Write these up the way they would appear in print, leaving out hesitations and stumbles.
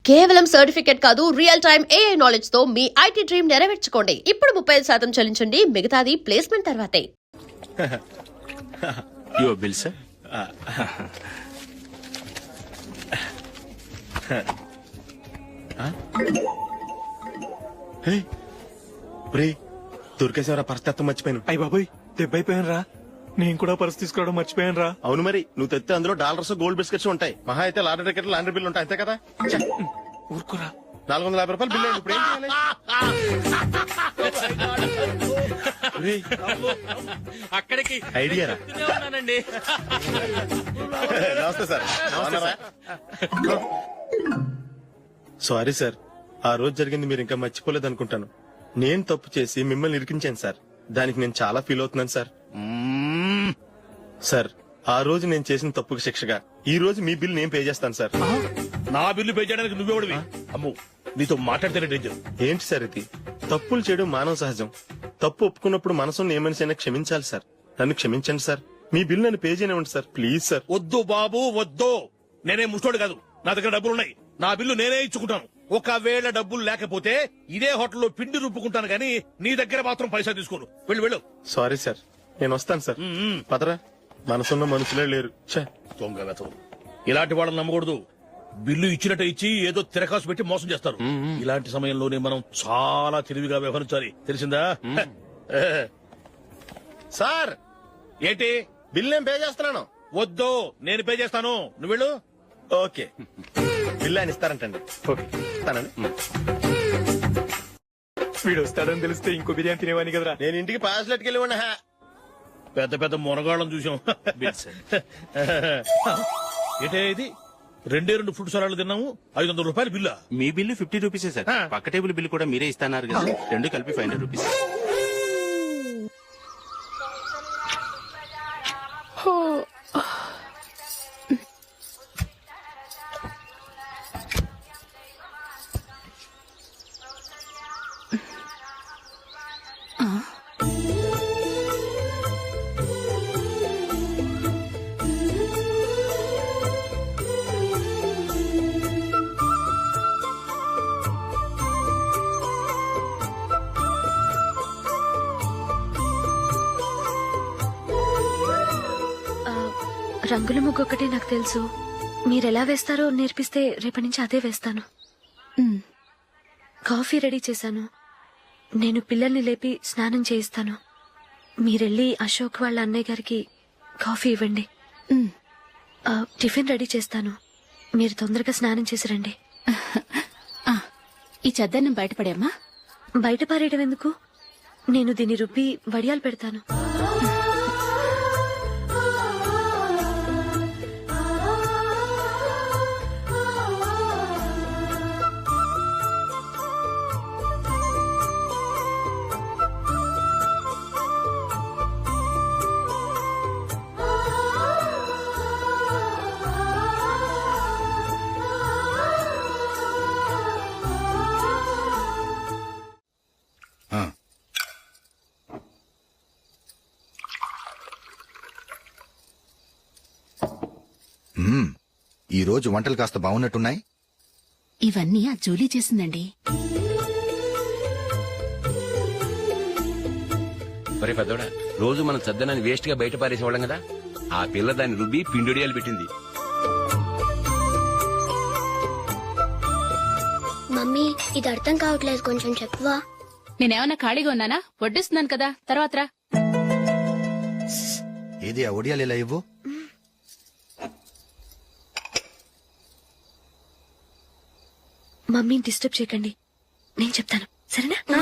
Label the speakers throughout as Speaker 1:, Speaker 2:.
Speaker 1: కేవలం సర్టిఫికేట్ కాదు, real time AI knowledge తో మీ IT డ్రీమ్ నెరవేర్చుకోండి. ఇప్పుడు 35% చెల్లించండి, మిగతాది ప్లేస్మెంట్ తర్వాతే.
Speaker 2: Your bill sir.
Speaker 3: దొరికేసేవరా పరిస్థితి మర్చిపోయాను.
Speaker 4: అయ్య బాబాయ్ దెబ్బైపోయాను రా. నేను కూడా పర్స్ తీసుకురావడం మర్చిపోయాను రా.
Speaker 3: అవును మరి, నువ్వు తెస్తే అందులో డాలర్స్ గోల్డ్ బిస్కెట్స్ ఉంటాయి. మహా అయితే లాటరీ టికెట్ లాండ్రీ బిల్లు ఉంటాయి, అంతే కదా.
Speaker 4: ఊరుకురా.
Speaker 3: 450 రూపాయలు బిల్లు అయింది. ఇప్పుడు ఏం చేయాలి? రేయ్,
Speaker 2: అక్కడికి
Speaker 3: ఐడియా రా.
Speaker 2: ఉన్నానండి.
Speaker 3: నమస్తే సార్. సారీ సార్, ఆ రోజు జరిగింది మీరు ఇంకా మర్చిపోలేదు అనుకుంటాను. నేను తప్పు చేసి మిమ్మల్ని ఇరికించాను సార్. దానికి నేను చాలా ఫీల్ అవుతున్నాను సార్. సార్, ఆ రోజు నేను చేసిన తప్పుకి శిక్షగా ఈ రోజు మీ బిల్ నేను పే చేస్తాను సార్.
Speaker 5: నా బిల్లు పే చేయడానికి నువ్వెవడివి? అమ్ము, నీతో మాట్లాడితేనే డేంజర్.
Speaker 3: ఏంటి సార్ ఇది? తప్పులు చేయడం మానవ సహజం. తప్పు ఒప్పుకున్నప్పుడు మనసును ఏ మనిషి అయినా క్షమించాలి సార్. నన్ను క్షమించండి సార్. మీ బిల్ నన్ను పే చేయనివ్వండి సార్, ప్లీజ్ సార్.
Speaker 5: వద్దు బాబు వద్దు. నేనే ముష్టోడు కాదు, నా దగ్గర డబ్బులున్నాయి. నా బిల్లు నేనే ఇచ్చుకుంటాను. ఒకవేళ డబ్బులు లేకపోతే ఇదే హోటల్లో పిండి రుబ్బుకుంటాను గానీ నీ దగ్గర మాత్రం పైసా తీసుకోను. వెళ్ళు వెళ్ళు.
Speaker 3: సారీ సార్, నేను వస్తాను సార్. పదరా, మనసున్న మనుషులే లేరు. ఛే,
Speaker 5: దొంగ వెతవు. ఇలాంటి వాళ్ళని నమ్మకూడదు. బిల్లు ఇచ్చినట్టు ఇచ్చి ఏదో తిరకాసు పెట్టి మోసం చేస్తారు. ఇలాంటి సమయంలోనే మనం చాలా తెలివిగా వ్యవహరించాలి, తెలిసిందా?
Speaker 3: సార్
Speaker 5: ఏంటి?
Speaker 3: బిల్ నేను పే చేస్తున్నాను.
Speaker 5: వద్దు, నేను పే చేస్తాను. నువ్వు వెళ్ళు.
Speaker 3: ఓకే, బిల్ ఆయన ఇస్తారంటండి. ఇస్తానండి.
Speaker 4: వీడు వస్తాడని తెలిస్తే ఇంకో బిర్యానీ తినేవాని కదరా.
Speaker 3: నేను ఇంటికి పాస్లెట్కి వెళ్ళి ఉన్నా.
Speaker 5: పెద్ద పెద్ద మునగాళ్ళం చూసాం.
Speaker 2: Bill sir.
Speaker 5: ఏంటే ఇది? 2 ఫుడ్ సలాడ్లు తిన్నాము, 500 రూపాయలు బిల్లా?
Speaker 2: మీ బిల్లు 50 రూపీసే సార్. పక్క టేబుల్ బిల్లు కూడా మీరే ఇస్తాన్నారు కదా, రెండు కలిపి 500 రూపీస్.
Speaker 6: రంగుల ముగ్గు ఒకటే నాకు తెలుసు. మీరెలా వేస్తారో నేర్పిస్తే రేపటి నుంచి అదే వేస్తాను. కాఫీ రెడీ చేశాను. నేను పిల్లల్ని లేపి స్నానం చేయిస్తాను. మీరెళ్ళి అశోక్ వాళ్ళ అన్నయ్య గారికి కాఫీ ఇవ్వండి. టిఫిన్ రెడీ చేస్తాను. మీరు తొందరగా స్నానం చేసి రండి.
Speaker 7: ఈ చద్దన్నం బయటపడేమ్మా.
Speaker 6: బయట పారేయడం ఎందుకు? నేను దీన్ని రుబ్బి వడియాలు పెడతాను.
Speaker 8: ఈ రోజు వంటలు కాస్త బాగున్నట్టున్నాయి.
Speaker 7: ఇవన్నీ ఆ జూలీ చేసిందండి.
Speaker 9: ఒరే పెద్దోడా, రోజు మనం చద్దనాన్ని వేస్ట్ గా బయట పారేసేవాళ్ళం కదా, ఆ పిల్ల దాన్ని రుబ్బి పిండొడియాలు పెట్టింది.
Speaker 10: మమ్మీ, ఇది అర్థం కావట్లేదు, కొంచెం చెప్పవా?
Speaker 7: నేనేమన్నా ఖాళీగా ఉన్నానా? వడ్డిస్తున్నాను కదా, తర్వాత రా.
Speaker 8: ఏది ఆ ఒడియాలు ఇలా ఇవ్వు.
Speaker 6: మమ్మీని డిస్టర్బ్ చేయకండి, నేను చెప్తాను, సరేనా?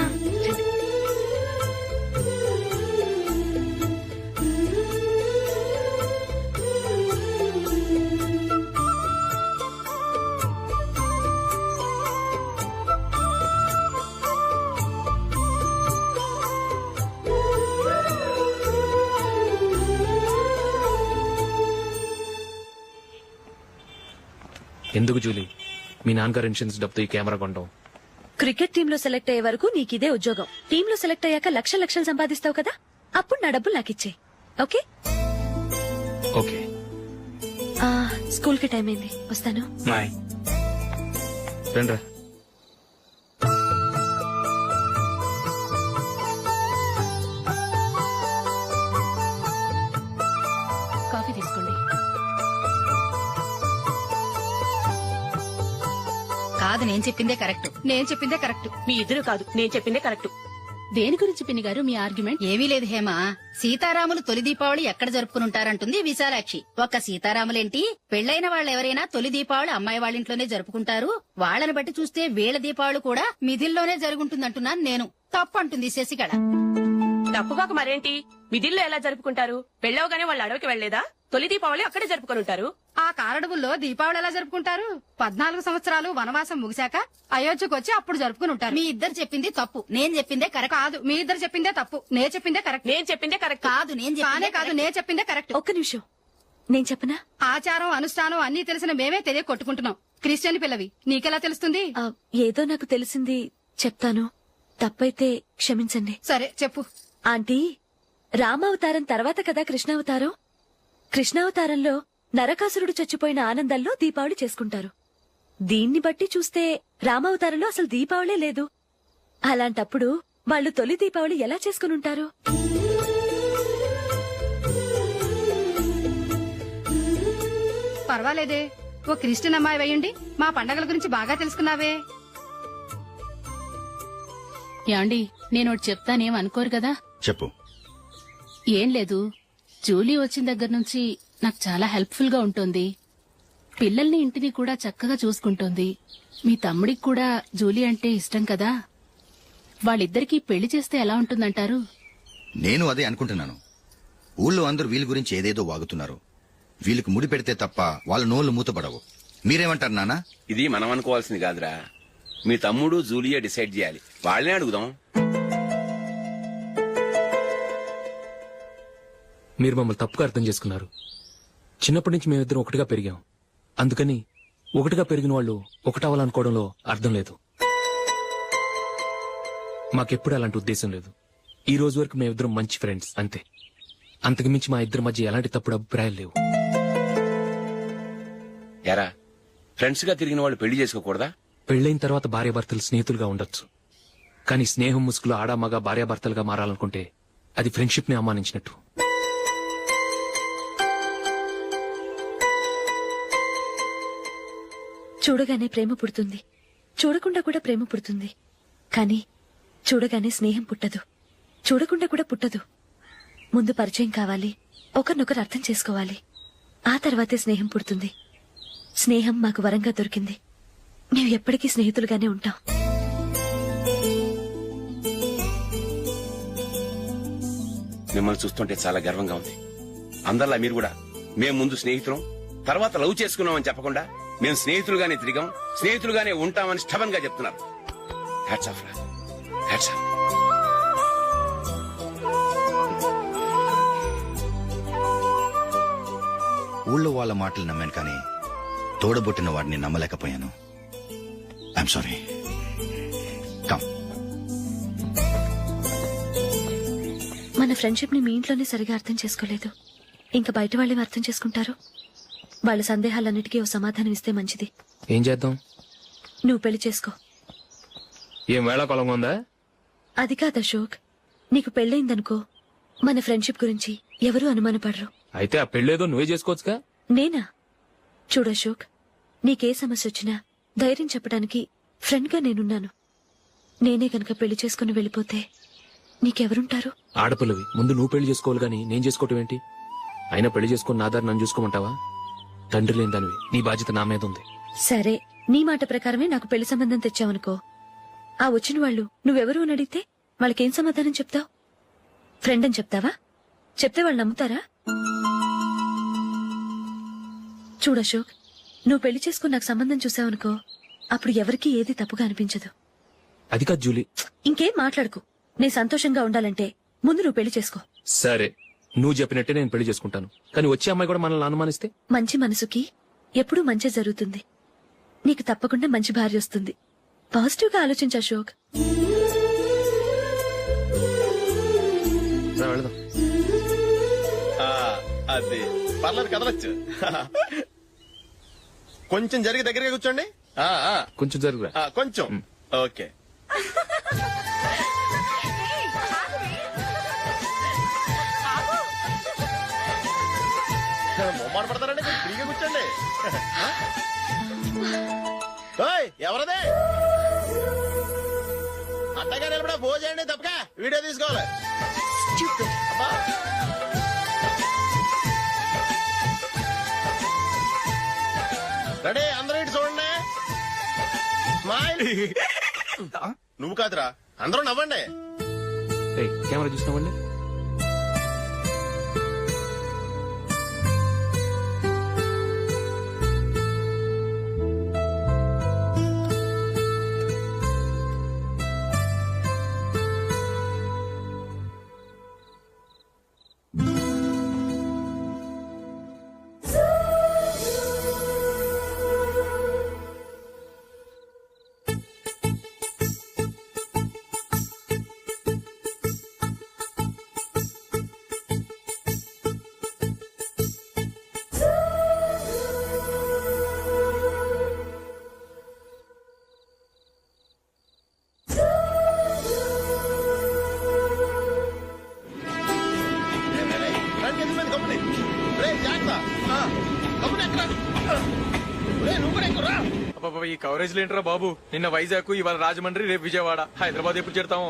Speaker 11: ఎందుకు జూలీ, మీ నాన్నగారు ఇన్సూరెన్స్ డబ్బుతో ఈ కెమెరా కొంటాం?
Speaker 6: క్రికెట్ టీమ్ లో సెలెక్ట్ అయ్యే వరకు నీకిదే ఉద్యోగం. టీమ్ లో సెలెక్ట్ అయ్యాక లక్షలు సంపాదిస్తావు కదా, అప్పుడు నా డబ్బులు నాకిచ్చే. ఓకే?
Speaker 11: ఓకే.
Speaker 6: స్కూల్ కి టైం అయింది, వస్తాను.
Speaker 11: బాయ్. రండ్రా.
Speaker 7: కాఫీ తీసుకోండి.
Speaker 6: కాదు, నేను చెప్పిందే కరెక్ట్. నేను చెప్పిందే కరెక్ట్.
Speaker 7: మీ ఇద్దరు కాదు, నేను చెప్పిందే కరెక్ట్. దేని గురించి పిన్ని గారు మీ ఆర్గ్యుమెంట్?
Speaker 6: ఏమీ లేదు హేమ. సీతారాములు తొలి దీపావళి ఎక్కడ జరుపుకుంటారంటుంది విశాలాక్షి. ఒక్క సీతారాములేంటి, పెళ్లైన వాళ్ళెవరైనా తొలి దీపావళి అమ్మాయి వాళ్ళింట్లోనే జరుపుకుంటారు. వాళ్ళని బట్టి చూస్తే వీళ్ళ దీపావళి కూడా మిథిల్లోనే జరుగుంటుందంటున్నాను నేను. తప్పు అంటుంది శశికళ.
Speaker 7: తప్పుగాక మరేంటి, మిదిల్లో ఎలా జరుపుకుంటారు? పెళ్ళవగానే వాళ్ళు అడవికి వెళ్లేదా? తొలి దీపావళి అక్కడే జరుపుకొని ఉంటారు.
Speaker 6: ఆ కారడవుల్లో దీపావళి ఎలా జరుపుకుంటారు? 14 సంవత్సరాలు వనవాసం ముగిశాక అయోధ్యకు వచ్చి అప్పుడు జరుపుకుని ఉంటారు. మీ ఇద్దరు చెప్పింది తప్పు, నేను చెప్పిందే కరెక్ట్. కాదు, మీ ఇద్దరు చెప్పిందే తప్పు, నేను చెప్పిందే కరెక్ట్.
Speaker 7: నేను చెప్పిందే కరెక్ట్.
Speaker 6: కాదు, నేను చెప్పిందే కరెక్ట్.
Speaker 12: ఒక్క నిమిషం, నేను చెప్పనా?
Speaker 6: ఆచారం అనుష్ఠానం అన్ని తెలిసిన మేమే తెలియ కొట్టుకుంటున్నాం. క్రిస్టియన్ పిల్లవి, నీకెలా తెలుస్తుంది?
Speaker 12: ఏదో నాకు తెలిసింది చెప్తాను. తప్పైతే క్షమించండి.
Speaker 6: సరే చెప్పు.
Speaker 12: ఆంటీ, రామావతారం తర్వాత కదా కృష్ణావతారం. కృష్ణావతారంలో నరకాసురుడు చచ్చిపోయిన ఆనందంలో దీపావళి చేసుకుంటారు. దీన్ని బట్టి చూస్తే రామావతారంలో అసలు దీపావళే లేదు. అలాంటప్పుడు వాళ్ళు తొలి దీపావళి ఎలా చేసుకునుంటారు?
Speaker 6: పర్వాలేదే, ఓ క్రిస్టియన్ అమ్మాయి వేయండి, మా పండగల గురించి బాగా తెలుసుకున్నావే.
Speaker 7: యాండి, నేను ఒకటి చెప్తానేం అనుకోరు కదా?
Speaker 8: చెప్పు.
Speaker 7: ఏం లేదు, జూలీ వచ్చిన దగ్గర నుంచి నాకు చాలా హెల్ప్ఫుల్ గా ఉంటుంది. పిల్లల్ని ఇంటిని కూడా చక్కగా చూసుకుంటోంది. మీ తమ్ముడికి కూడా జూలీ అంటే ఇష్టం కదా. వాళ్ళిద్దరికీ పెళ్లి చేస్తే ఎలా ఉంటుందంటారు?
Speaker 8: నేను అదే అనుకుంటున్నాను. ఊళ్ళో అందరూ వీళ్ళ గురించి ఏదేదో వాగుతున్నారు. వీళ్ళకి ముడి పెడితే తప్ప వాళ్ళ నోళ్లు మూతపడవు. మీరేమంటారు నాన్న?
Speaker 9: ఇది మనం అనుకోవాల్సింది కాదురా, మీ తమ్ముడు జూలియా డిసైడ్ చేయాలి. వాళ్ళనే అడుగుదాం.
Speaker 11: మీరు మమ్మల్ని తప్పుగా అర్థం చేసుకున్నారు. చిన్నప్పటి నుంచి మేమిద్దరం ఒకటిగా పెరిగాం. అందుకని ఒకటిగా పెరిగిన వాళ్ళు ఒకటవ్వాలనుకోవడంలో అర్థం లేదు. మాకెప్పుడు అలాంటి ఉద్దేశం లేదు. ఈ రోజు వరకు మేమిద్దరం మంచి ఫ్రెండ్స్ అంతే. అంతకుమించి మా ఇద్దరి మధ్య ఎలాంటి తప్పుడు అభిప్రాయాలు లేవు.
Speaker 9: ఎరా, ఫ్రెండ్స్ గా తిరిగిన వాళ్ళు పెళ్లి చేసుకోకూడదా?
Speaker 11: పెళ్లైన తర్వాత భార్యాభర్తలు స్నేహితులుగా ఉండొచ్చు. కానీ స్నేహం ముసుగులో ఆడా మగ భార్యాభర్తలుగా మారాలనుకుంటే అది ఫ్రెండ్షిప్ ని అవమానించినట్టు.
Speaker 12: చూడగానే ప్రేమ పుడుతుంది, చూడకుండా కూడా ప్రేమ పుడుతుంది. కానీ చూడగానే స్నేహం పుట్టదు, చూడకుండా కూడా పుట్టదు. ముందు పరిచయం కావాలి, ఒకరినొకరు అర్థం చేసుకోవాలి. ఆ తర్వాతే స్నేహం పుడుతుంది. స్నేహం మాకు వరంగా దొరికింది. మేము ఎప్పటికీ స్నేహితులుగానే ఉంటాం.
Speaker 9: మిమ్మల్ని చూస్తుంటే చాలా గర్వంగా ఉంది. అందరిలా మీరు కూడా మేము ముందు స్నేహితులం, తర్వాత లవ్ చేసుకున్నామని చెప్పకుండా మేము స్నేహితులుగానే తిరిగాం, స్నేహితులుగానే ఉంటామని స్టబన్ గా చెప్తున్నారు. హ్యాట్స్ ఆఫ్ రా, హ్యాట్స్ ఆఫ్.
Speaker 8: ఊళ్ళో వాళ్ళ మాటలు నమ్మాను కానీ తోడబుట్టిన వాడిని నమ్మలేకపోయాను. I'm sorry. కమ్.
Speaker 12: మన ఫ్రెండ్షిప్ ని మీ ఇంట్లోనే సరిగా అర్థం చేసుకోలేదు. ఇంకా బయట వాళ్ళేం అర్థం చేసుకుంటారు? వాళ్ళ సందేహాలన్నిటికీ ఓ సమాధానం ఇస్తే మంచిది.
Speaker 11: ఏం చేద్దాం?
Speaker 12: నువ్వు పెళ్లి చేసుకో.
Speaker 11: ఏం వేళాకొలంగా ఉందా?
Speaker 12: అది కాదు అశోక్, నీకు పెళ్ళయిందనుకో, మన ఫ్రెండ్షిప్ గురించి ఎవరూ అనుమానపడరు.
Speaker 11: అయితే ఆ పెళ్ళేదో నువ్వే చేసుకోవచ్చుగా.
Speaker 12: నేనా? చూడు అశోక్, నీకే సమస్య వచ్చినా ధైర్యం చెప్పడానికి ఫ్రెండ్ గా నేనున్నాను. నేనే గనక పెళ్లి చేసుకుని వెళ్ళిపోతే నీకెవరుంటారు?
Speaker 11: ఆడపిల్లవి, ముందు నువ్వు పెళ్లి చేసుకోవాలి గాని నేను చేసుకోవటం ఏంటి? అయినా పెళ్లి చేసుకుని నా దారి నన్ను చూసుకోమంటావా? తండ్రి లేని దానివి, నీ బాధ్యత నా మీద ఉంది.
Speaker 12: సరే, నీ మాట ప్రకారమే నాకు పెళ్లి సంబంధం తెచ్చావనుకో. ఆ వచ్చిన వాళ్ళు నువ్వెవరు అని అడిగితే వాళ్ళకేం సమాధానం చెప్తావు? ఫ్రెండ్ అని చెప్తావా? చెప్తే వాళ్ళు నమ్ముతారా? చూడు అశోక్, నువ్వు పెళ్లి చేసుకుని నాకు సంబంధం చూసావనుకో, అప్పుడు ఎవరికీ ఏది తప్పుగా అనిపించదు.
Speaker 11: అది కాదు జూలీ.
Speaker 12: ఇంకేం మాట్లాడుకు. నేను సంతోషంగా ఉండాలంటే ముందు నువ్వు పెళ్లి చేసుకో.
Speaker 11: సరే, నువ్వు చెప్పినట్టే నేను పెళ్లి చేసుకుంటాను. కానీ వచ్చే అమ్మాయి కూడా మనల్ని అనుమానిస్తే?
Speaker 12: మంచి మనసుకి ఎప్పుడూ మంచి జరుగుతుంది. నీకు తప్పకుండా మంచి భార్య వస్తుంది. పాజిటివ్ గా ఆలోచించు అశోక్.
Speaker 11: రా, వెళదాం.
Speaker 3: అది పర్లేదు, కదలొచ్చు. కొంచెం జరిగి దగ్గరగా కూర్చోండి.
Speaker 11: కొంచెం జరుగురా.
Speaker 3: కొంచెం ఓకే. మొమ్మాట పడతారండి, ఫ్రీగా కూర్చోండి. ఓయ్, ఎవరదే అట్టగా నిలబడా భోజనండి, తప్పక వీడియో తీసుకోవాలి. అబ్బా. రెడీ, అందరూ ఇటు చూడండి. స్మైల్. నువ్వు కాదురా, అందరూ నవ్వండి.
Speaker 11: రేయ్, కెమెరా చూసినావండి.
Speaker 4: ఈ కవరేజ్ లేంటరా బాబు. నిన్న వైజాగ్, ఇవాళ రాజమండ్రి, రేపు విజయవాడ, హైదరాబాద్ ఎప్పుడు చేరుతాము?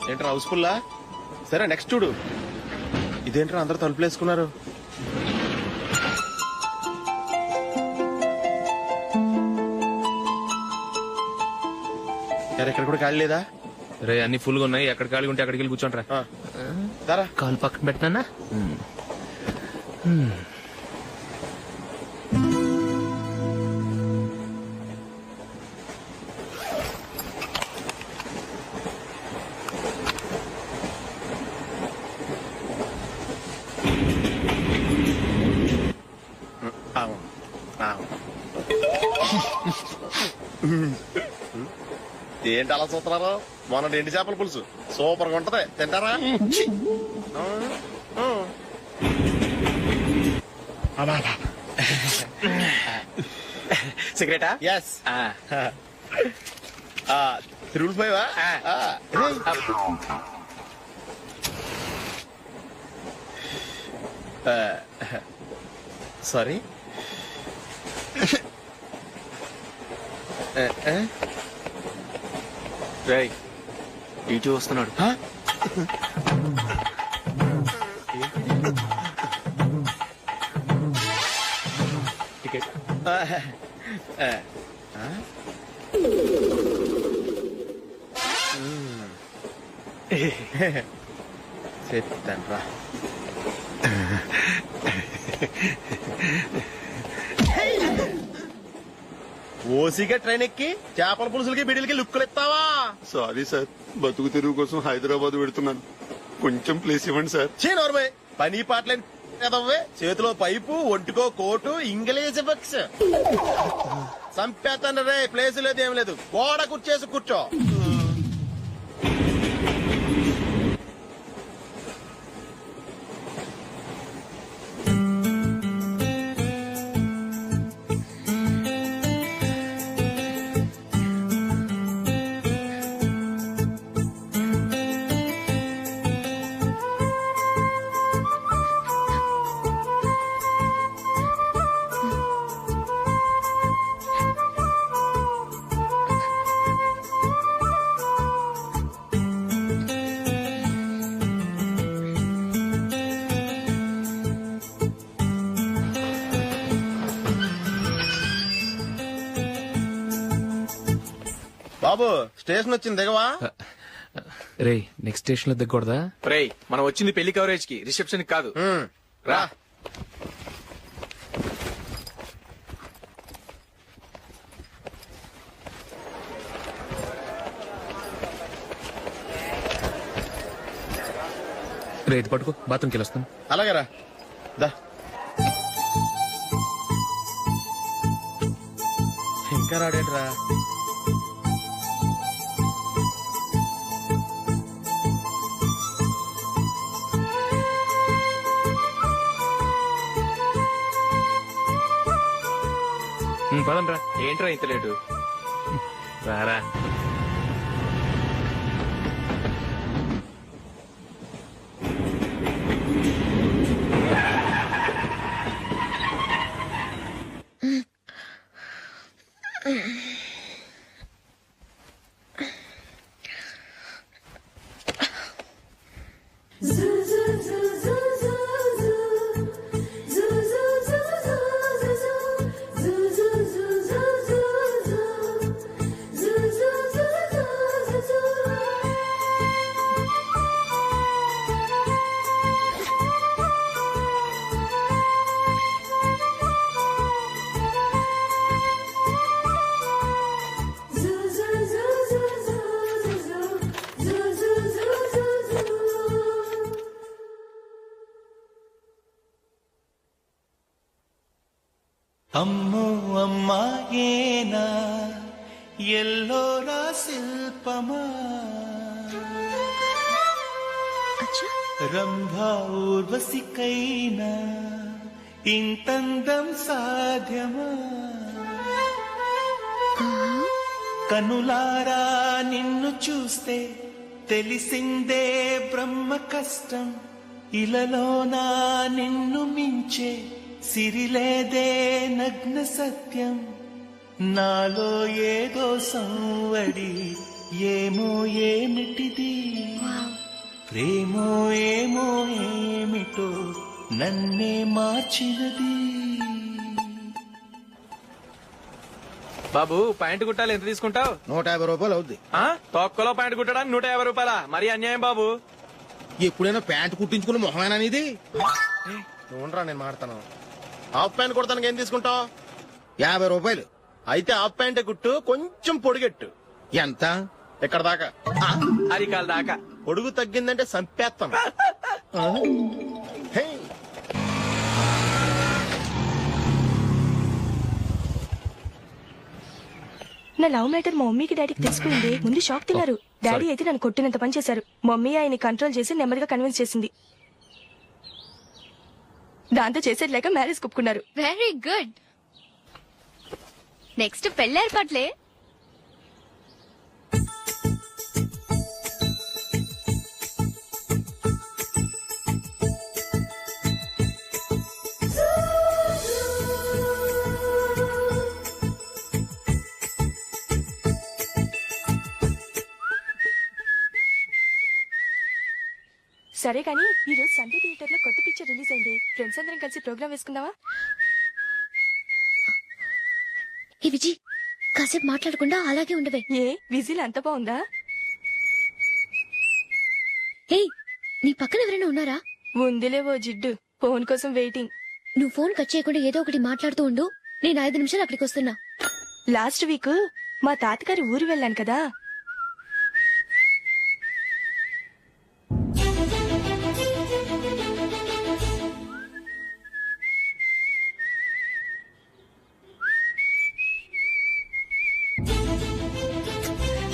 Speaker 3: ఏంట్రా హౌస్ఫుల్లా? సరే నెక్స్ట్ చూడు. ఇదేంట్రా అందరూ తలుపులు వేసుకున్నారు? ఇక్కడ కూడా ఖాళీ లేదా?
Speaker 11: రే, అన్ని ఫుల్ గా ఉన్నాయి. ఎక్కడ ఖాళీ ఉంటే అక్కడికి వెళ్ళి కూర్చోండిరా.
Speaker 3: కాలు
Speaker 11: పక్కన పెట్టినా.
Speaker 3: ఏంటి అలా చూస్తున్నారు? మొన్న ఎండి చేపల పులుసు సూపర్ గా ఉంటది, తింటారా?
Speaker 4: సిగరెటా?
Speaker 3: ఎస్. తిరుగుపోయావా? సారీ.
Speaker 4: రేయ్, ఇటు వస్తున్నాడు. టికెట్.
Speaker 3: చెప్తాను రా. ఓసిగా ట్రైన్ ఎక్కి చేపల పులుసులకి బిడిలకి లుక్కులు ఇస్తావా?
Speaker 13: సారీ సార్, బతుకు తెరువు కోసం హైదరాబాద్ పెడుతున్నాను, కొంచెం ప్లేస్ ఇవ్వండి సార్.
Speaker 3: నోర్మే, పని పాటలేని కదవ్వే. చేతిలో పైపు, ఒంటికో కోటు, ఇంగ్లీష్ బుక్స్. సంపేతాను రే, ప్లేస్ లేదు ఏం లేదు. గోడ కూర్చేసి కూర్చో. బాబు, స్టేషన్ వచ్చింది, దిగవా?
Speaker 11: రే, నెక్స్ట్ స్టేషన్ లో దిగకూడదా?
Speaker 4: రేయ్, మనం వచ్చింది పెళ్లి కవరేజ్ కి, రిసెప్షన్ కాదు.
Speaker 3: రా.
Speaker 11: రే, ఇది పట్టుకో, బాత్రూమ్కి వెళ్ళొస్తాను.
Speaker 3: అలాగే రా. దా. ఇంకా రాడేట్రా?
Speaker 11: పదండ్రా.
Speaker 4: ఏంట్రా ఇంత లేటు?
Speaker 11: రారా.
Speaker 14: అమ్మో అమ్మాయేనా ఎల్లోరా శిల్పమా రంభా ఊర్వశికైనా ఇంతందం సాధ్యమా కనులారా నిన్ను చూస్తే తెలిసిందే బ్రహ్మ కష్టం ఇలలోనా నిన్ను మించే సిరిలేదే నగ్న సత్యం నాలో ఏదో సంవడి ఏమో ఏమిటిది ప్రేమో ఏమో ఏమిటో నన్నే మార్చినది.
Speaker 4: బాబు ప్యాంటు కుట్టాలి, ఎంత తీసుకుంటావు?
Speaker 3: 150 రూపాయలు అవుద్ది.
Speaker 4: తొక్కలో ప్యాంటు కుట్టడానికి 150 రూపాయల? మరి అన్యాయం బాబు.
Speaker 3: ఎప్పుడైనా ప్యాంట్ కుట్టించుకున్న మొహమేనా ఇది? నువ్వురా, నేను మాడతాను. హాఫ్ ప్యాంట్ కుడతానికి ఏం తీసుకుంటావు? 50 రూపాయలు. అయితే హాఫ్ ప్యాంటే కుట్టు, కొంచెం పొడిగెట్టు. ఎంత? ఎక్కడ దాకా?
Speaker 4: అరికాల దాకా.
Speaker 3: పొడుగు తగ్గిందంటే సంపేస్తాను.
Speaker 15: నా లవ్ మ్యాటర్ మా మమ్మీకి డాడీకి తెలుసుకుంది. ముందు షాక్ తిన్నారు. డాడీ అయితే నన్ను కొట్టినంత పని చేశారు. మమ్మీ ఆయన్ని కంట్రోల్ చేసి నెమ్మదిగా కన్విన్స్ చేసింది. దాంతో చేసేది లేక మ్యారేజ్ ఒప్పుకున్నారు.
Speaker 16: Very good. నెక్స్ట్ పెళ్లి ఏర్పాట్లే.
Speaker 15: సరే కానీ ఈ రోజు సండే థియేటర్ లో కొత్త పిక్చర్ రిలీజ్ అయింది. ఫ్రెండ్స్ అందరం కలిసి ప్రోగ్రామ్ వేసుకుందామా?
Speaker 10: ఈ విజయ్ కాసేపు మాట్లాడకుండా అలాగే ఉండవే.
Speaker 15: ఏ విజిల్ అంత బాగుందా?
Speaker 10: హే, నీ పక్కన ఎవరైనా ఉన్నారా?
Speaker 15: ఉందిలేవో జిడ్డు, ఫోన్ కోసం వెయిటింగ్.
Speaker 10: నువ్వు ఫోన్ కట్ చేయకుండా ఏదో ఒకటి మాట్లాడుతూ ఉండు. నేను 5 నిమిషాలు అక్కడికి వస్తున్నా.
Speaker 15: లాస్ట్ వీక్ మా తాతగారి ఊరు వెళ్ళాను కదా.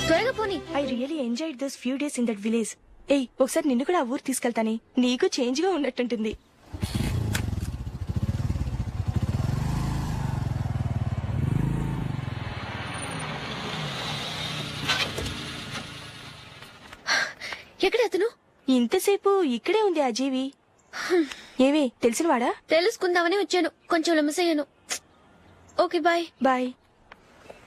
Speaker 10: త్వరగా పోనీ.
Speaker 15: I really enjoyed those few days in that village. ఏయ్, ఒకసారి నిన్ను కూడా ఆ ఊరు తీసుకెళ్తానే. నీకు చేంజ్ గా ఉన్నట్టుంటుంది.
Speaker 10: ఎక్కడ అతను?
Speaker 15: ఇంతసేపు ఇక్కడే ఉంది ఆ జీవి. ఏవే తెలిసినవాడా?
Speaker 10: తెలుసుకుందామని వచ్చాను, కొంచెం లెమసయ్యాను. Okay bye.
Speaker 15: బాయ్.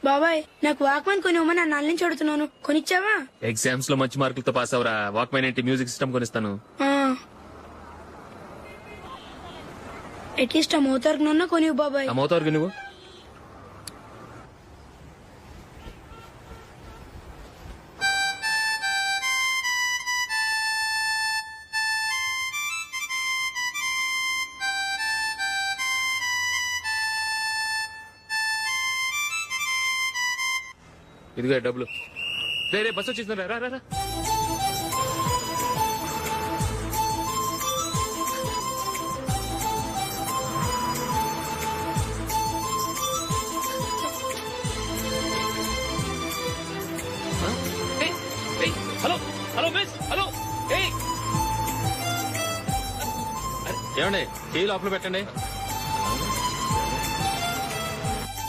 Speaker 17: బాబాయ్, నాకు వాక్మన్ కొనివ్వమని నా నుంచి అడుగుతున్నాను. కొనిచ్చావా?
Speaker 11: ఎగ్జామ్స్ లో మంచి మార్కులతో పాస్ అవరా. వాక్మెన్ ఏంటి, మ్యూజిక్ సిస్టమ్ కొనిస్తాను.
Speaker 17: అట్లీస్ట్ ఆ మోతార్కు కొనివ్వు బాబాయ్.
Speaker 11: ఆ మోతార్కు నువ్వు ఇదిగా డబ్బులు. రే బస్ వచ్చేసిందా? రా రా రా. Hello hello miss, hello. ఏమండి, టీ లోపల పెట్టండి.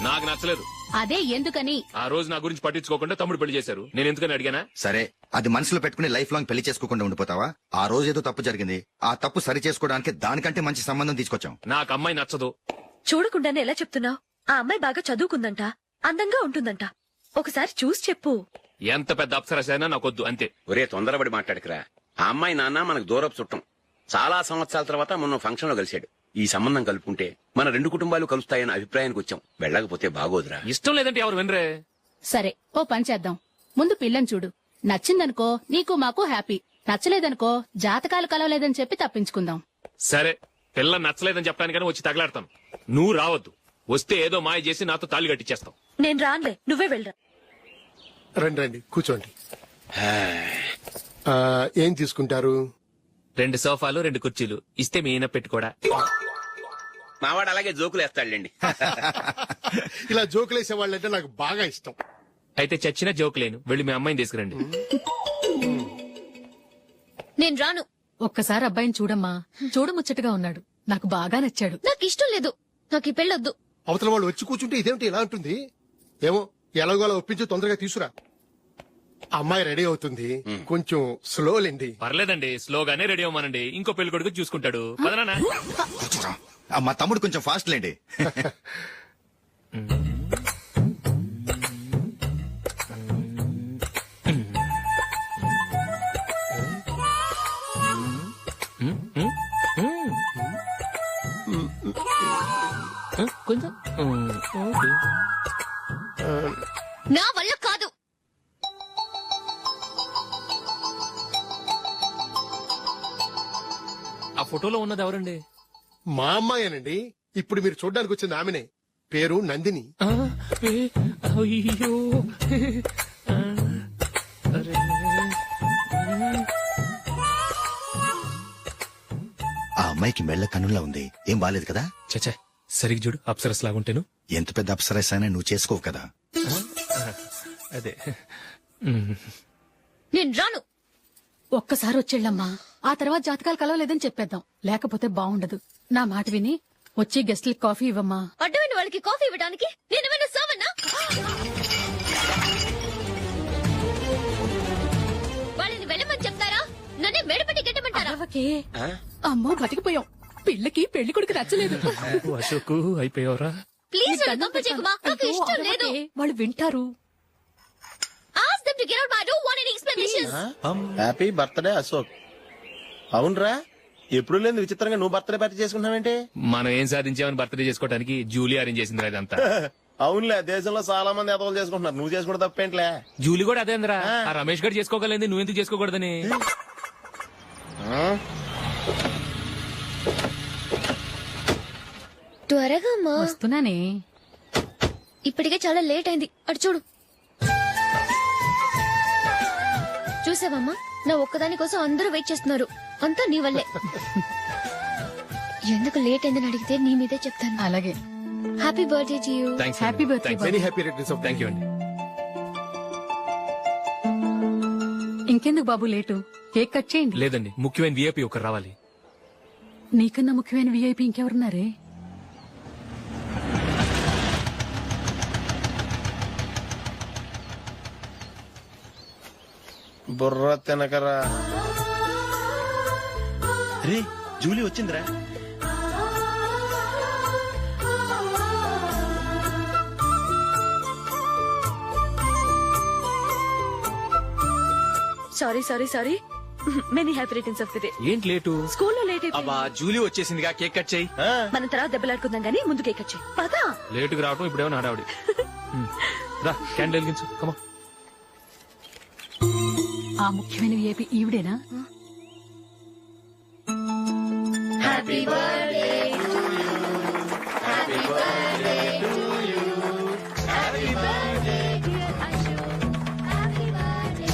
Speaker 11: నాకు నచ్చలేదు.
Speaker 7: అదే ఎందుకని?
Speaker 11: ఆ రోజు నా గురించి పట్టించుకోకుండా తమ్ముడు పెళ్లి చేశారు. నేను ఎందుకని అడిగానా?
Speaker 8: సరే, అది మనసులో పెట్టుకుని లైఫ్ లాంగ్ పెళ్లి చేసుకోకుండా ఉండిపోతావా? ఆ రోజు ఏదో తప్పు జరిగింది, ఆ తప్పు సరి చేసుకోవడానికి దానికంటే మంచి సంబంధం తీసుకొచ్చాం.
Speaker 11: నాకు అమ్మాయి నచ్చదు.
Speaker 12: చూడకుండానే ఎలా చెప్తున్నావు? ఆ అమ్మాయి బాగా చదువుకుందంట, అందంగా ఉంటుందంట. ఒకసారి చూసి చెప్పు.
Speaker 11: ఎంత పెద్ద అప్సరసైనా నాకొద్దు, అంతే.
Speaker 9: ఒరే తొందరపడి మాట్లాడకురా. ఆ అమ్మాయి నాన్న మనకు దూరపు చుట్టం. చాలా సంవత్సరాల తర్వాత మొన్న ఫంక్షన్ లో కలిశాడు. ఈ సంబంధం కలుపుకుంటే మన 2 కుటుంబాలు కలుస్తాయన్న అభిప్రాయానికి వచ్చాం. వెళ్ళకపోతే బాగోదురా.
Speaker 11: ఇష్టం లేదంటే ఎవరు వినరే.
Speaker 7: సరే, ఓ పని చేద్దాం. ముందు పిల్లని చూడు. నచ్చిందనుకో నీకు మాకు హ్యాపీ. నచ్చలేదనుకో జాతకాలు కలవలేదని చెప్పి తప్పించుకుందాం.
Speaker 11: సరే, పిల్ల నచ్చలేదని చెప్పడానికని వచ్చి తగలాడతాం. నువ్వు రావద్దు. వస్తే ఏదో మాయ చేసి నాతో తాళి కట్టించేస్తాం.
Speaker 12: నేను రానులే, నువ్వే వెళ్ళరా.
Speaker 18: రండి రండి, కూర్చోండి. ఏం తీసుకుంటారు?
Speaker 11: 2 సోఫాలు 2 కుర్చీలు ఇస్తే మీ ఈయన పెట్టుకోడా.
Speaker 9: మావాడు అలాగే జోకులు వేస్తాడులేండి.
Speaker 18: ఇలా జోకులేసే వాళ్ళంటే నాకు బాగా ఇష్టం.
Speaker 11: అయితే చచ్చిన జోక్ లేను. వెళ్ళి మీ అమ్మాయిని తీసుకురండి.
Speaker 10: నేను రాను.
Speaker 19: ఒక్కసారి అబ్బాయిని చూడమ్మా. చూడముచ్చటగా ఉన్నాడు. నాకు బాగా నచ్చాడు.
Speaker 10: నాకు ఇష్టం లేదు. నాకు ఈ పెళ్ళొద్దు.
Speaker 18: అవతల వాళ్ళు వచ్చి కూర్చుంటే ఇదేమిటి ఇలా ఉంటుంది? ఏమో ఎలాగోలా ఒప్పించి తొందరగా తీసుకురా. అమ్మాయి రెడీ అవుతుంది, కొంచెం స్లో లేండి.
Speaker 11: పర్లేదండి, స్లోగానే రెడీ అవ్వమానండి. ఇంకో పెళ్లి కొడుకు చూసుకుంటాడు. పదనా.
Speaker 8: మా తమ్ముడు కొంచెం ఫాస్ట్ లేండి.
Speaker 11: కొంచెం
Speaker 10: నా వల్ల కాదు.
Speaker 11: ఆ ఫోటోలో ఉన్నది ఎవరండి?
Speaker 18: మా అమ్మాయేనండి. ఇప్పుడు మీరు చూడడానికి వచ్చింది ఆమెనే. పేరు నందిని.
Speaker 11: అయ్యో,
Speaker 8: ఆ అమ్మాయికి మెళ్ళ కన్నులా ఉంది. ఏం బాలేదు కదా?
Speaker 11: చచ్చా, సరిగ్గా చూడు. అప్సరస్ లాగుంటేను.
Speaker 8: ఎంత పెద్ద అప్సరస్ అయినా నువ్వు చేసుకోవు కదా.
Speaker 11: అదే.
Speaker 10: నేను రాను.
Speaker 19: ఒక్కసారి వచ్చేళ్ళమ్మా. ఆ తర్వాత జాతకాలు కలవలేదని చెప్పేద్దాం. లేకపోతే బాగుండదు. నా మాట విని వచ్చి గెస్ట్లకి కాఫీ ఇవ్వమ్మా.
Speaker 10: అడ్డమైన వాళ్ళకి కాఫీ ఇవ్వడానికి నేనేమైనా సావన్నా? వాళ్ళని వెళ్ళమని చెప్తారా? నన్నే మెడపట్టి గెట్టమంటారా?
Speaker 19: అమ్మో, బతికిపోయాం. పిల్లకి పెళ్లి కొడుకు నచ్చలేదు.
Speaker 11: అశోక్ అయిపోయావరా?
Speaker 10: ప్లీజ్ కంపచేయకుమా. నాకు ఇష్టం లేదు.
Speaker 19: వాళ్ళు వింటారు.
Speaker 10: Ask them to get out. I don't want any explanations.
Speaker 3: Happy birthday Ashok. అవునరా, ఎప్పుడు లేదు విచిత్రంగా నువ్వు బర్త్డే పార్టీ చేసుకుంటావేంటి?
Speaker 11: మనం ఏం సాధించామని బర్త్డే చేసుకోవడానికి జూలీ అరేంజ్ చేసింది ఇదంతా.
Speaker 3: అవునులే, దేశంలో చాలా మంది ఎదవలు చేసుకుంటున్నారు. నువ్వు చేసుకుంటే తప్పేంట్లే.
Speaker 11: జూలీ కూడా అదేంద్రా. ఆ రమేష్ గారు చేసుకోగలేదు, నువ్వెందుకు చేసుకోకూడదని.
Speaker 10: త్వరగా అమ్మా.
Speaker 19: వస్తున్నానే.
Speaker 10: ఇప్పటికే చాలా లేట్ అయింది. అటు చూడు. చూసావమ్మా, నా ఒక్కదాని కోసం అందరూ వెయిట్ చేస్తున్నారు. అంతా నీ వల్లే. ఎందుకు లేట్ అయిందని అడిగితే నీ మీదే చెప్తాను.
Speaker 19: అలాగే.
Speaker 10: Happy birthday to you.
Speaker 19: Happy birthday.
Speaker 18: Very happy returns of.
Speaker 11: Thank you అండి.
Speaker 19: ఇంకెందుకు బాబు లేటు? కేక్ కట్ చేయండి.
Speaker 11: లేదండి, ముఖ్యమైన విఐపి ఒకరు రావాలి.
Speaker 19: నీకన్నా ముఖ్యమైన విఐపి ఇంకెవరున్నారే?
Speaker 3: బుర్ర తినకరా. రే, జూలీ వచ్చిందిరా.
Speaker 12: Sorry sorry sorry. Many happy returns of the day.
Speaker 11: ఏంటి లేటు?
Speaker 12: స్కూల్లో లేట్
Speaker 4: అబ్బా,
Speaker 12: అయిపోయింది.
Speaker 4: జూలీ వచ్చేసిందిగా, కేక్ కట్ చేయి.
Speaker 12: మనం తర్వాత దెబ్బలాడుకుందాం గానీ ముందు కేక్ కట్ చేయి. పదా.
Speaker 11: లేటుగా రావటం ఇప్పుడేమో నాడావిడి. రా, క్యాండిల్ వెలిగించు. కమా.
Speaker 19: ఆ ముఖ్యమైన విఐపి ఈవిడేనా?
Speaker 10: Happy birthday to you. Happy birthday to you. Happy birthday dear Ashok. Happy birthday.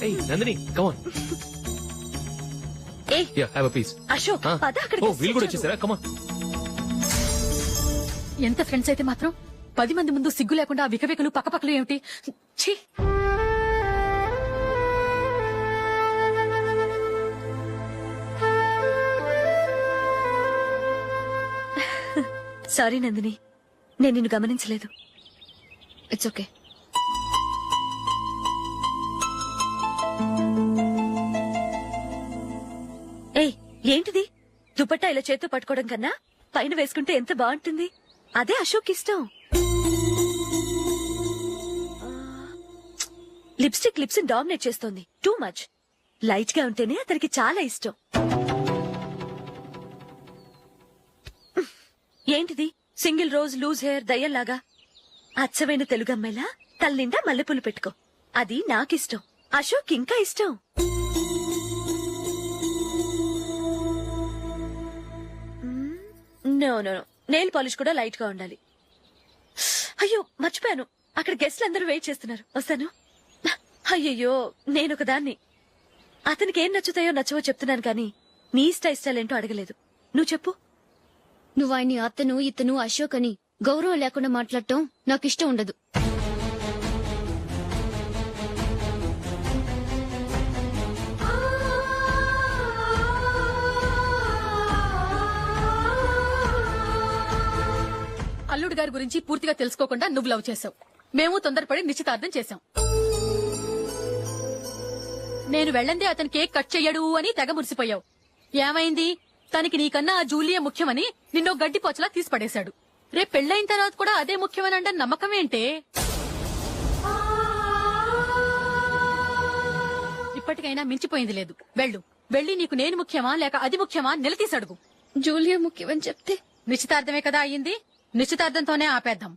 Speaker 11: Hey, Nandini, come on.
Speaker 12: Hey.
Speaker 11: Yeah, have a piece.
Speaker 12: Ashok, పద అక్కడికి.
Speaker 11: Oh, వీళ్ళు కూడా వచ్చేసారా? Come on.
Speaker 19: ఎంత ఫ్రెండ్స్ అయితే మాత్రం 10 మంది ముందు సిగ్గు లేకుండా ఆ వికవికలు పక్కపక్కలు ఏమిటి? ఛీ!
Speaker 12: సారీ నందిని, నేను నిన్ను గమనించలేదు.
Speaker 10: It's okay.
Speaker 12: ఏయ్, ఏంటిది? దుపట్టా ఇలా చేత్తో పట్టుకోవడం కన్నా పైన వేసుకుంటే ఎంత బాగుంటుంది. అదే అశోక్ ఇష్టం. లిప్స్టిక్ లిప్స్ డామినేట్ చేస్తోంది. Too much. లైట్ గా ఉంటేనే అతనికి చాలా ఇష్టం. ఏంటిది? సింగిల్ రోజ్ లూజ్ హెయిర్ దయ్యంలాగా. అచ్చమైన తెలుగు అమ్మాయిలా తల్లిండా మల్లెపూలు పెట్టుకో. అది నాకిష్టం. అశోక్ ఇంకా ఇష్టం. No no no, nail polish కూడా లైట్ గా ఉండాలి. అయ్యో మర్చిపోయాను, అక్కడ గెస్ట్లు అందరూ వెయిట్ చేస్తున్నారు. వస్తాను. అయ్యయ్యో, నేనొక దాన్ని. అతనికి ఏం నచ్చుతాయో నచ్చవో చెప్తున్నాను కానీ నీ ఇష్టాలేంటో అడగలేదు. నువ్వు చెప్పు.
Speaker 10: నువ్వు ఆయన్ని అతను ఇతను అశోక్ అని గౌరవం లేకుండా మాట్లాడటం నాకు ఇష్టం ఉండదు.
Speaker 19: అల్లుడు గారి గురించి పూర్తిగా తెలుసుకోకుండా నువ్వు లవ్ చేసావు. మేము తొందరపడి నిశ్చితార్థం చేశాం. నేను వెళ్ళందే అతను కేక్ కట్ చెయ్యడు అని తెగ మురిసిపోయావు. ఏమైంది? తనకి నీకన్నా ఆ జూలియే ముఖ్యమని నిన్నో గడ్డి పోచలా తీసి పడేశాడు. రేపు పెళ్లైన తర్వాత కూడా అదే ముఖ్యమని అంటే నమ్మకం ఏంటే? ఇప్పటికైనా మించిపోయింది లేదు. వెళ్ళి నీకు నేను ముఖ్యమా లేక అది ముఖ్యమా నిలదీసి అడుగు.
Speaker 10: జూలియా ముఖ్యమని చెప్తే
Speaker 19: నిశ్చితార్థమే కదా అయ్యింది. నిశ్చితార్థంతోనే ఆపేద్దాం.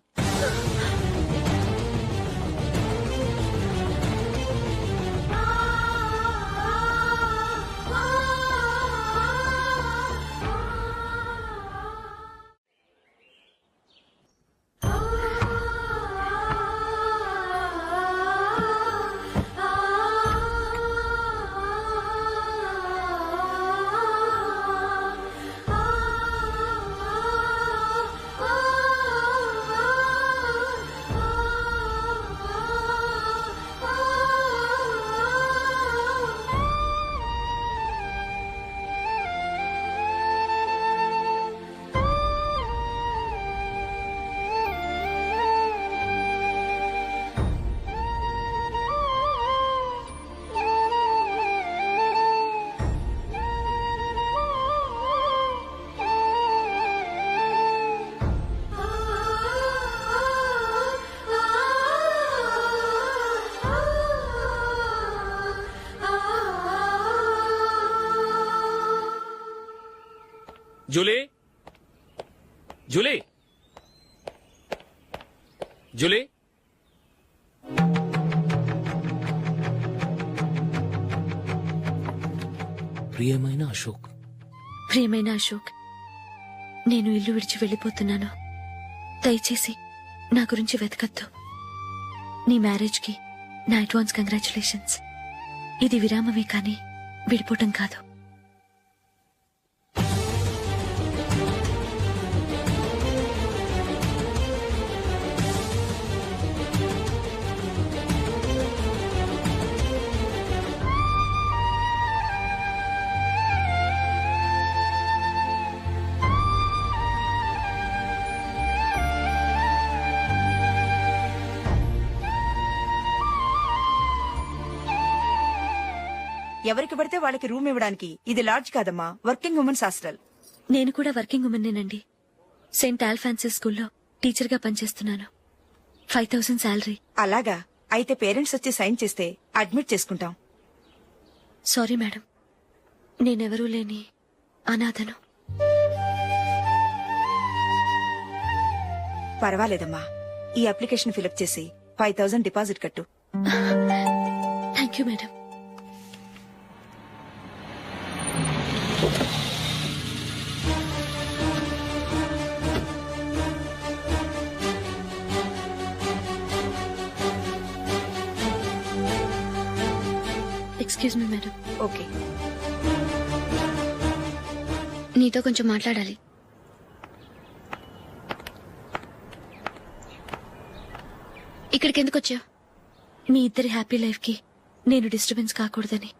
Speaker 11: Julie, Julie, Julie. ప్రియమైన అశోక్,
Speaker 12: ప్రియమైన అశోక్, నేను ఇల్లు విడిచి వెళ్ళిపోతున్నాను. దయచేసి నా గురించి వెతకద్దు. నీ మ్యారేజ్ కి నా అడ్వాన్స్ కంగ్రాచులేషన్స్. ఇది విరామమే కానీ విడిపోవటం కాదు.
Speaker 20: ఎవరికి పడితే వాళ్ళకి రూమ్ ఇవ్వడానికి ఇది లాడ్జ్ కాదమ్మా, వర్కింగ్ ఉమెన్స్ హాస్టల్.
Speaker 12: నేను కూడా వర్కింగ్ ఉమెన్నేనండి. సెయింట్ ఆల్ఫాన్సెస్ స్కూల్లో టీచర్ గా పనిచేస్తున్నాను. 5000 శాలరీ.
Speaker 20: అలాగా? అయితే పేరెంట్స్ వచ్చి సైన్ చేస్తే అడ్మిట్ చేసుకుంటాం.
Speaker 12: సారీ మేడం, నేనెవరూ లేని అనాథను.
Speaker 20: పర్వాలేదమ్మా, ఈ అప్లికేషన్ ఫిలప్ చేసి 5000 డిపాజిట్ కట్టు.
Speaker 12: Thank you madam.
Speaker 10: Excuse me madam.
Speaker 20: Okay.
Speaker 10: నీతో కొంచెం మాట్లాడాలి. ఇక్కడికి ఎందుకు వచ్చావు?
Speaker 12: మీ ఇద్దరి హ్యాపీ లైఫ్ కి నేను డిస్టర్బెన్స్ కాకూడదని.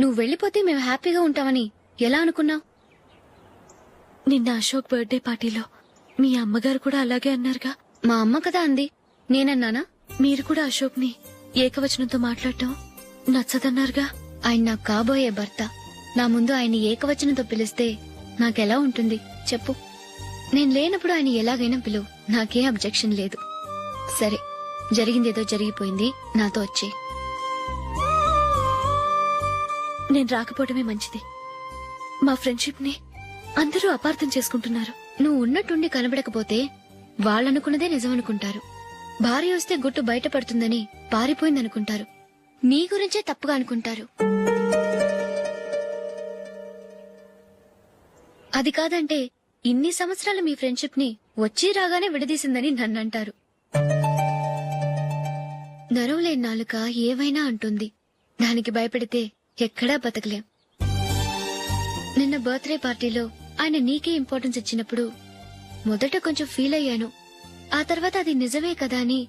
Speaker 10: నువ్వు వెళ్ళిపోతే మేము హ్యాపీగా ఉంటామని ఎలా అనుకున్నావు?
Speaker 12: నిన్న అశోక్ బర్త్డే పార్టీలో మీ అమ్మగారు కూడా అలాగే అన్నారుగా.
Speaker 10: మా అమ్మ కదా అంది, నేనన్నానా?
Speaker 12: మీరు కూడా అశోక్ ని ఏకవచనంతో మాట్లాడటం నచ్చదన్నారుగా.
Speaker 10: ఆయన నాకు కాబోయే భర్త. నా ముందు ఆయన ఏకవచనంతో పిలిస్తే నాకెలా ఉంటుంది చెప్పు? నేను లేనప్పుడు ఆయన ఎలాగైనా పిలువు, నాకే అబ్జెక్షన్ లేదు. సరే, జరిగిందేదో జరిగిపోయింది, నాతో వచ్చే.
Speaker 12: నేను రాకపోవడమే మంచిది. మా ఫ్రెండ్షిప్ ని అందరూ అపార్థం చేసుకుంటున్నారు.
Speaker 10: నువ్వు ఉన్నట్టుండి కనబడకపోతే వాళ్ళనుకున్నదే నిజమనుకుంటారు. భార్య వస్తే గుట్టు బయటపడుతుందని పారిపోయిందనుకుంటారు. నీ గురించే తప్పుగా అనుకుంటారు. అది కాదంటే ఇన్ని సంవత్సరాలు మీ ఫ్రెండ్షిప్ ని వచ్చి రాగానే విడదీసిందని నన్నంటారు. నరవలేని నాలుక ఏవైనా అంటుంది. దానికి భయపడితే ఎక్కడా బతకలేం. నిన్న బర్త్డే పార్టీలో ఆయన నీకే ఇంపార్టెన్స్ ఇచ్చినప్పుడు మొదట కొంచెం ఫీల్ అయ్యాను. ఆ తర్వాత అది నిజమే కదా అని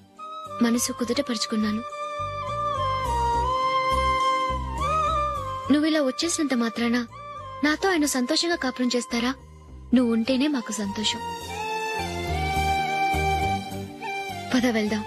Speaker 10: మనసు కుదుటపరుచుకున్నాను. నువ్విలా వచ్చేసినంత మాత్రాన నాతో ఆయన సంతోషంగా కాపురం చేస్తారా? నువ్వు ఉంటేనే మాకు సంతోషం. పద వెళ్దాం.